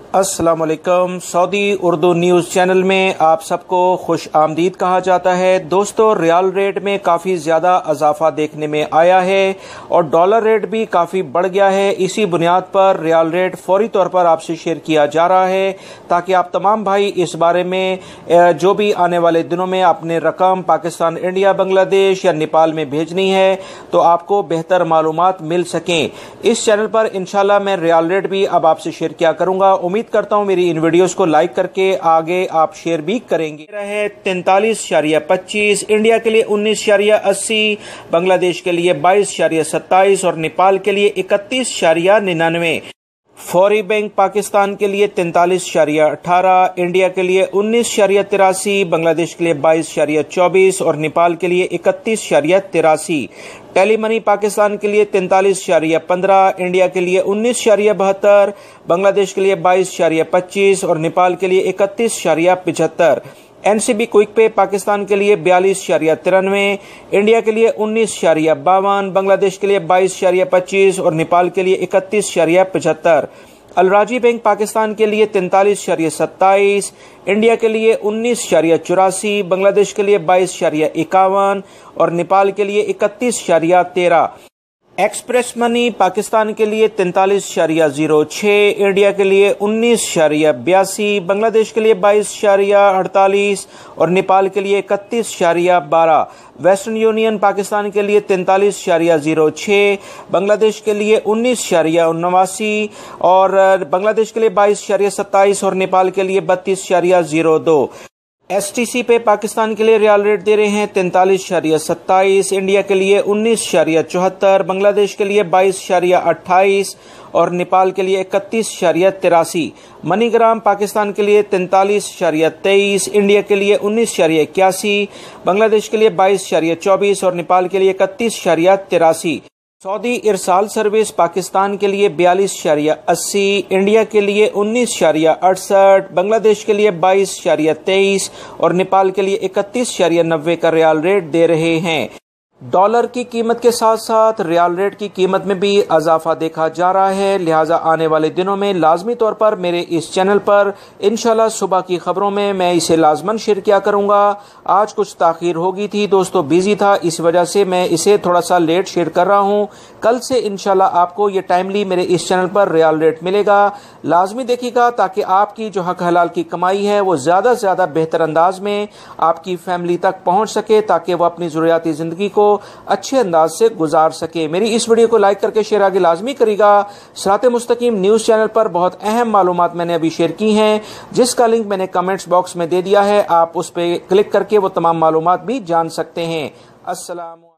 अस्सलाम वालेकुम। Saudi Urdu news channel में आप सबको खुश आमदीद कहा जाता है। दोस्तों, रियाल रेट में काफ़ी ज़्यादा इजाफा देखने में आया है और डॉलर रेट भी काफ़ी बढ़ गया है। इसी बुनियाद पर रियाल रेट फौरी तौर पर आपसे शेयर किया जा रहा है ताकि आप तमाम भाई इस बारे में जो भी आने वाले दिनों में अपने रकम पाकिस्तान, इंडिया, बांग्लादेश या नेपाल में भेजनी है तो आपको बेहतर मालूमात मिल सकें। इस चैनल पर इंशाल्लाह मैं रियाल रेट भी अब आपसे शेयर किया करूंगा। उम्मीद करता हूं मेरी इन वीडियोस को लाइक करके आगे आप शेयर भी करेंगे। रहे 43.25, इंडिया के लिए 19.80, बांग्लादेश के लिए 22.27 और नेपाल के लिए 31.99। फौरी बैंक पाकिस्तान के लिए 43.18, इंडिया के लिए 19.83, बांग्लादेश के लिए 22.24 और नेपाल के लिए 31.83। टेली मनी पाकिस्तान के लिए 43.15, इंडिया के लिए 19.72, बांग्लादेश के लिए 22.25 और नेपाल के लिए 31.75। एनसीबी क्विक पे पाकिस्तान के लिए 42.93, इंडिया के लिए 19.52, बांग्लादेश के लिए 22.25 और नेपाल के लिए 31.75। अलराजी बैंक पाकिस्तान के लिए 43.27, इंडिया के लिए 19.84, बांग्लादेश के लिए 22.51 और नेपाल के लिए 31.13। एक्सप्रेस मनी पाकिस्तान के लिए 43.06, इंडिया के लिए 19.82, बांग्लादेश के लिए 22.48 और नेपाल के लिए 31.12। वेस्टर्न यूनियन पाकिस्तान के लिए 43.06, बांग्लादेश के लिए 19.79 और बांग्लादेश के लिए 22.27 और नेपाल के लिए 32.02। एसटीसी पे पाकिस्तान के लिए रियाल रेट दे रहे हैं 43.27, इंडिया के लिए 19.74, बांग्लादेश के लिए 22.28 और नेपाल के लिए 31.83। मनीग्राम पाकिस्तान के लिए 43.23, इंडिया के लिए 19.81, बांग्लादेश के लिए 22.24 और नेपाल के लिए 31.83। सऊदी इरसाल सर्विस पाकिस्तान के लिए 42.80, इंडिया के लिए 19.68, बांग्लादेश के लिए 22.23 और नेपाल के लिए 31.90 का रियाल रेट दे रहे हैं। डॉलर की कीमत के साथ साथ रियाल रेट की कीमत में भी इजाफा देखा जा रहा है, लिहाजा आने वाले दिनों में लाजमी तौर पर मेरे इस चैनल पर इंशाल्लाह सुबह की खबरों में मैं इसे लाजमन शेयर किया करूंगा। आज कुछ ताखीर हो गई थी दोस्तों, बिजी था, इस वजह से मैं इसे थोड़ा सा लेट शेयर कर रहा हूं। कल से इंशाल्लाह आपको ये टाइमली मेरे इस चैनल पर रियाल रेट मिलेगा। लाजमी देखिएगा ताकि आपकी जो हक हलाल की कमाई है वो ज़्यादा से ज़्यादा बेहतर अंदाज में आपकी फैमिली तक पहुँच सके ताकि वह अपनी ज़रूरियाती ज़िंदगी को अच्छे अंदाज से गुजार सके। मेरी इस वीडियो को लाइक करके शेयर आगे लाजमी करेगा। सिराते मुस्तकीम न्यूज़ चैनल पर बहुत अहम मालूमात मैंने अभी शेयर की हैं जिसका लिंक मैंने कमेंट्स बॉक्स में दे दिया है, आप उस पर क्लिक करके वो तमाम मालूमात भी जान सकते हैं। अस्सलाम।